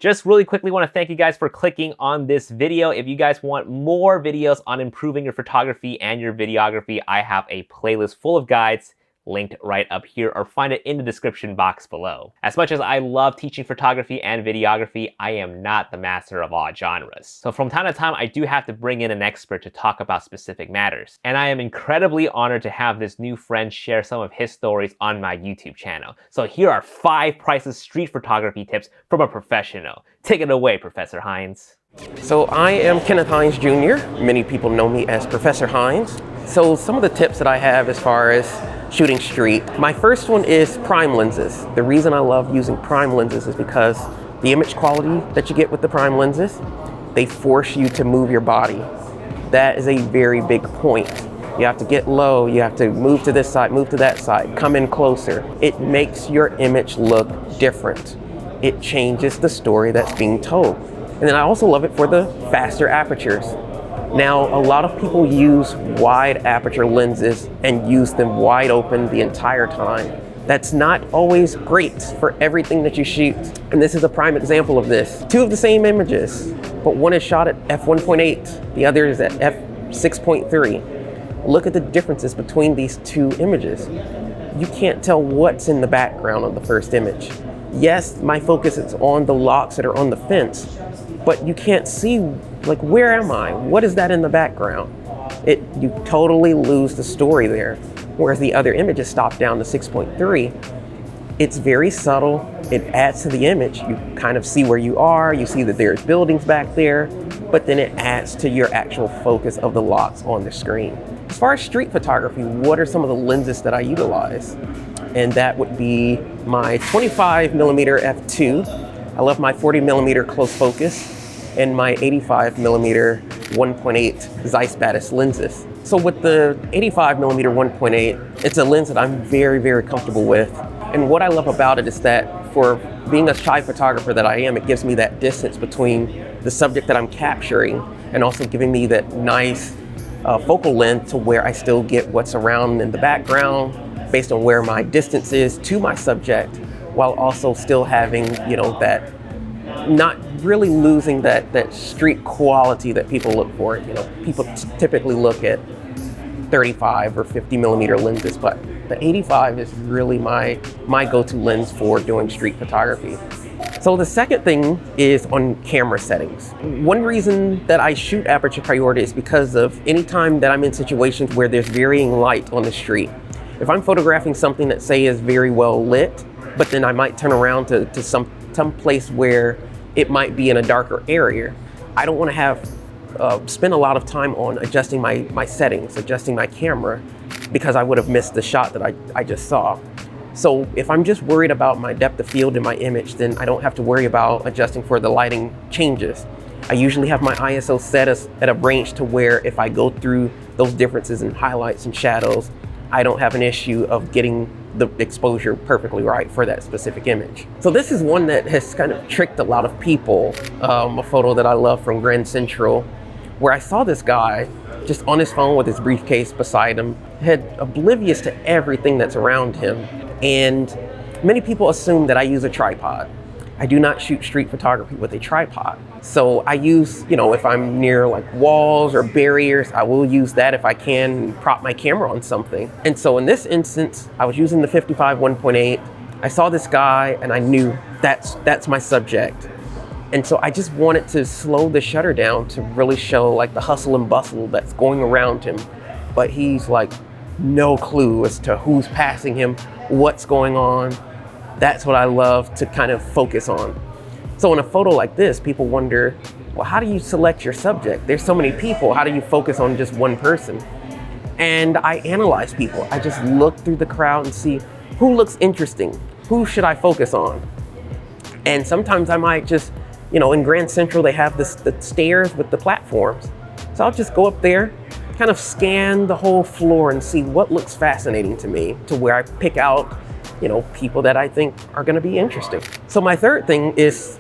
Just really quickly want to thank you guys for clicking on this video. If you guys want more videos on improving your photography and your videography, I have a playlist full of guides linked right up here, or find it in the description box below. As much as I love teaching photography and videography, I am not the master of all genres. So from time to time, I do have to bring in an expert to talk about specific matters. And I am incredibly honored to have this new friend share some of his stories on my YouTube channel. So here are 5 priceless street photography tips from a professional. Take it away, Professor Hines. So I am Kenneth Hines Jr. Many people know me as Professor Hines. So some of the tips that I have as far as shooting street. My first one is prime lenses. The reason I love using prime lenses is because the image quality that you get with the prime lenses, they force you to move your body. That is a very big point. You have to get low, you have to move to this side, move to that side, come in closer. It makes your image look different. It changes the story that's being told. And then I also love it for the faster apertures. Now, a lot of people use wide aperture lenses and use them wide open the entire time. That's not always great for everything that you shoot. And this is a prime example of this. 2 of the same images, but one is shot at f1.8, the other is at f6.3. Look at the differences between these 2 images. You can't tell what's in the background of the first image. Yes, my focus is on the locks that are on the fence, but you can't see, like, where am I? What is that in the background? You totally lose the story there. Whereas the other image is stopped down to 6.3. It's very subtle. It adds to the image. You kind of see where you are. You see that there's buildings back there, but then it adds to your actual focus of the locks on the screen. As far as street photography, what are some of the lenses that I utilize? And that would be my 25mm f2. I love my 40mm close focus and my 85mm 1.8 Zeiss Batis lenses. So with the 85mm 1.8, it's a lens that I'm very, very comfortable with. And what I love about it is that for being a shy photographer that I am, it gives me that distance between the subject that I'm capturing and also giving me that nice focal length to where I still get what's around in the background based on where my distance is to my subject, while also still having, you know, that not really losing that street quality that people look for. You know, people typically look at 35 or 50mm lenses, but the 85 is really my go-to lens for doing street photography. So the second thing is on camera settings. One reason that I shoot aperture priority is because of any time that I'm in situations where there's varying light on the street. If I'm photographing something that, say, is very well lit, but then I might turn around to some place where it might be in a darker area, I don't want to have spend a lot of time on adjusting my settings, adjusting my camera, because I would have missed the shot that I just saw. So if I'm just worried about my depth of field in my image, then I don't have to worry about adjusting for the lighting changes. I usually have my ISO set at a range to where if I go through those differences in highlights and shadows, I don't have an issue of getting the exposure perfectly right for that specific image. So this is one that has kind of tricked a lot of people. A photo that I love from Grand Central, where I saw this guy just on his phone with his briefcase beside him, head oblivious to everything that's around him. And many people assume that I use a tripod. I do not shoot street photography with a tripod. So I use, you know, if I'm near like walls or barriers, I will use that if I can prop my camera on something. And so in this instance, I was using the 55 1.8. I saw this guy and I knew that's my subject. And so I just wanted to slow the shutter down to really show like the hustle and bustle that's going around him. But he's like no clue as to who's passing him, what's going on. That's what I love to kind of focus on. So in a photo like this, people wonder, well, how do you select your subject? There's so many people, how do you focus on just one person? And I analyze people. I just look through the crowd and see who looks interesting, who should I focus on? And sometimes I might just, you know, in Grand Central, they have the stairs with the platforms. So I'll just go up there, kind of scan the whole floor and see what looks fascinating to me, to where I pick out, you know, people that I think are going to be interesting. So my third thing is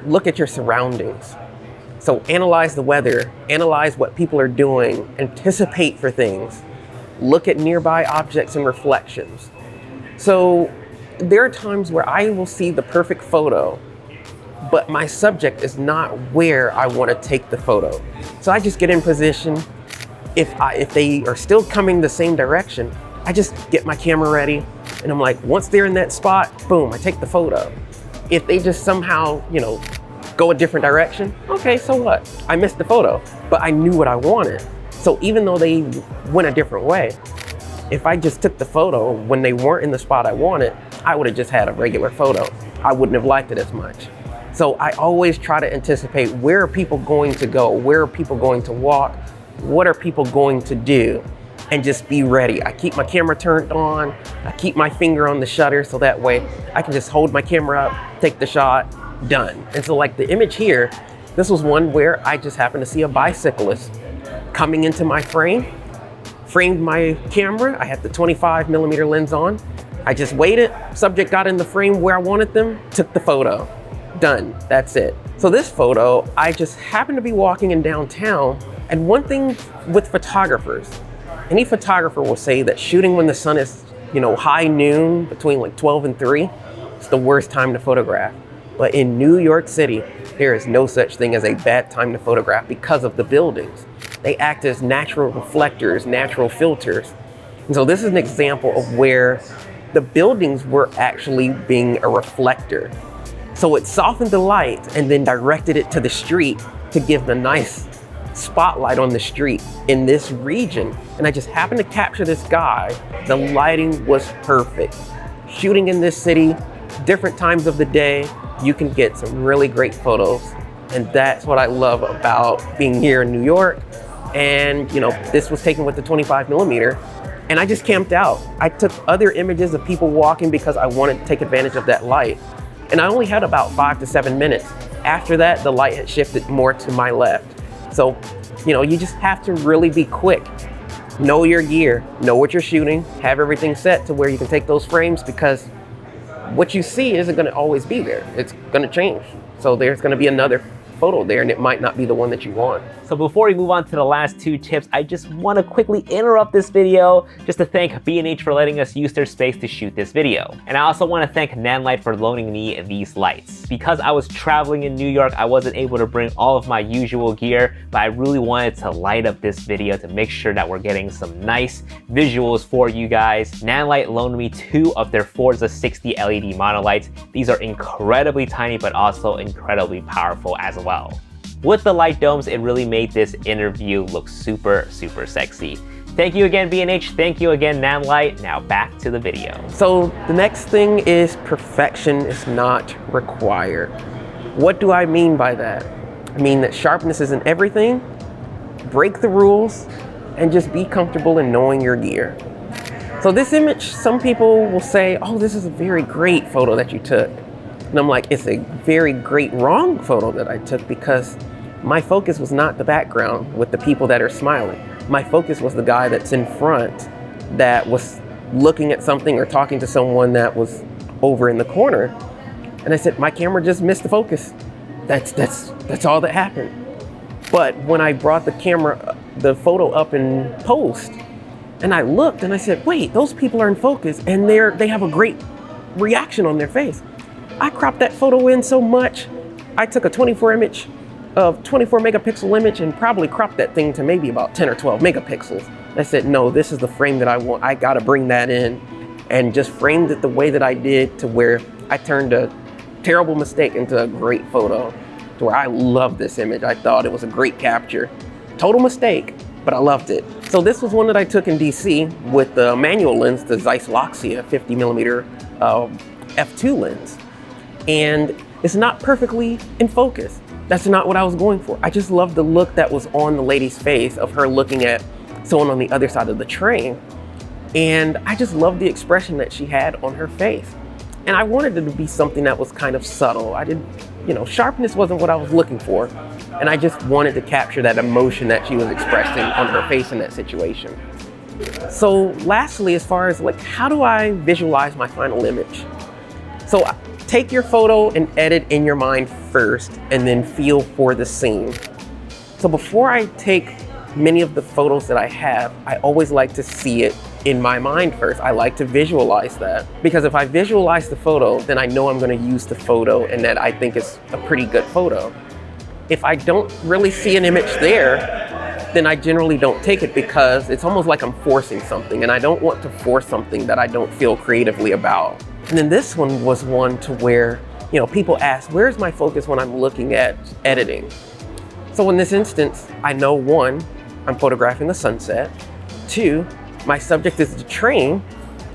look at your surroundings. So analyze the weather, analyze what people are doing, anticipate for things, look at nearby objects and reflections. So there are times where I will see the perfect photo but my subject is not where I want to take the photo. So I just get in position. If they are still coming the same direction, I just get my camera ready, and I'm like, once they're in that spot, boom, I take the photo. If they just somehow, go a different direction, okay, so what? I missed the photo, but I knew what I wanted. So even though they went a different way, if I just took the photo when they weren't in the spot I wanted, I would have just had a regular photo. I wouldn't have liked it as much. So I always try to anticipate, where are people going to go? Where are people going to walk? What are people going to do? And just be ready. I keep my camera turned on. I keep my finger on the shutter, so that way I can just hold my camera up, take the shot, done. And so like the image here, this was one where I just happened to see a bicyclist coming into my frame, framed my camera. I had the 25mm lens on. I just waited, subject got in the frame where I wanted them, took the photo, done, that's it. So this photo, I just happened to be walking in downtown, and one thing with photographers, any photographer will say that shooting when the sun is, high noon, between like 12 and 3, it's the worst time to photograph. But in New York City, there is no such thing as a bad time to photograph because of the buildings. They act as natural reflectors, natural filters. And so this is an example of where the buildings were actually being a reflector. So it softened the light and then directed it to the street to give the nice spotlight on the street in this region. And I just happened to capture this guy. The lighting was perfect. Shooting in this city, different times of the day, you can get some really great photos. And that's what I love about being here in New York. And this was taken with the 25mm, and I just camped out. I took other images of people walking because I wanted to take advantage of that light. And I only had about 5 to 7 minutes. After that, the light had shifted more to my left. So, you just have to really be quick. Know your gear, know what you're shooting, have everything set to where you can take those frames, because what you see isn't gonna always be there. It's gonna change. So there's gonna be another photo there, and it might not be the one that you want. So before we move on to the last 2 tips, I just want to quickly interrupt this video just to thank B&H for letting us use their space to shoot this video. And I also want to thank Nanlite for loaning me these lights. Because I was traveling in New York, I wasn't able to bring all of my usual gear, but I really wanted to light up this video to make sure that we're getting some nice visuals for you guys. Nanlite loaned me 2 of their Forza 60 LED monolights. These are incredibly tiny, but also incredibly powerful as well. With the light domes, it really made this interview look super, super sexy. Thank you again, B&H. Thank you again, Nanlite. Now back to the video. So the next thing is, perfection is not required. What do I mean by that? I mean that sharpness isn't everything. Break the rules and just be comfortable in knowing your gear. So this image, some people will say, oh, this is a very great photo that you took. And I'm like, it's a very great wrong photo that I took, because my focus was not the background with the people that are smiling. My focus was the guy that's in front that was looking at something or talking to someone that was over in the corner. And I said, my camera just missed the focus. That's all that happened. But when I brought the photo up in post, and I looked and I said, wait, those people are in focus and they have a great reaction on their face. I cropped that photo in so much. I took a 24 megapixel image and probably cropped that thing to maybe about 10 or 12 megapixels. I said, no, this is the frame that I want. I gotta bring that in, and just framed it the way that I did, to where I turned a terrible mistake into a great photo, to where I loved this image. I thought it was a great capture. Total mistake, but I loved it. So this was one that I took in DC with the manual lens, the Zeiss Loxia 50mm f2 lens. And it's not perfectly in focus. That's not what I was going for. I just loved the look that was on the lady's face of her looking at someone on the other side of the train. And I just loved the expression that she had on her face. And I wanted it to be something that was kind of subtle. Sharpness wasn't what I was looking for. And I just wanted to capture that emotion that she was expressing on her face in that situation. So lastly, as far as how do I visualize my final image? So take your photo and edit in your mind first, and then feel for the scene. So before I take many of the photos that I have, I always like to see it in my mind first. I like to visualize that, because if I visualize the photo, then I know I'm going to use the photo and that I think it's a pretty good photo. If I don't really see an image there, then I generally don't take it, because it's almost like I'm forcing something, and I don't want to force something that I don't feel creatively about. And then this one was one to where, people ask, where's my focus when I'm looking at editing? So in this instance, I know, one, I'm photographing the sunset. Two, my subject is the train.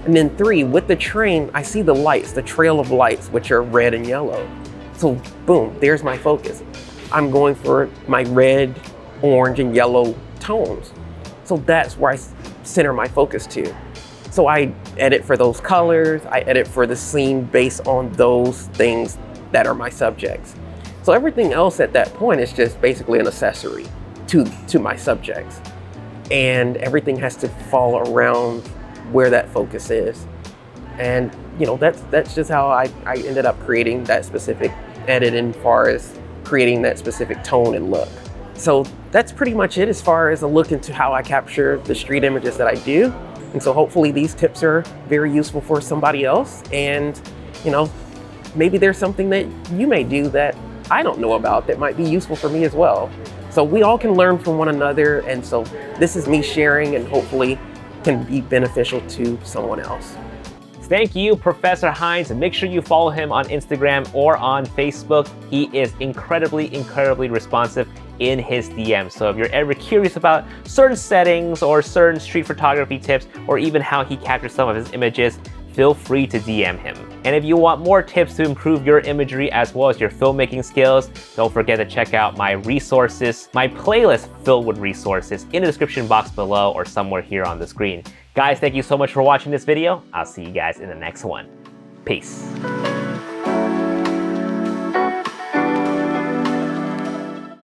And then three, with the train, I see the lights, the trail of lights, which are red and yellow. So boom, there's my focus. I'm going for my red, orange, and yellow tones. So that's where I center my focus to. So I edit for those colors, I edit for the scene based on those things that are my subjects. So everything else at that point is just basically an accessory to my subjects. And everything has to fall around where that focus is. And that's just how I ended up creating that specific edit, as far as creating that specific tone and look. So that's pretty much it as far as a look into how I capture the street images that I do. And so hopefully these tips are very useful for somebody else. And maybe there's something that you may do that I don't know about that might be useful for me as well. So we all can learn from one another. And so this is me sharing, and hopefully can be beneficial to someone else. Thank you, Professor Hines. And make sure you follow him on Instagram or on Facebook. He is incredibly responsive in his DMs. So if you're ever curious about certain settings or certain street photography tips, or even how he captures some of his images, feel free to DM him. And if you want more tips to improve your imagery as well as your filmmaking skills, don't forget to check out my resources, my playlist filled with resources in the description box below or somewhere here on the screen. Guys, thank you so much for watching this video. I'll see you guys in the next one. Peace.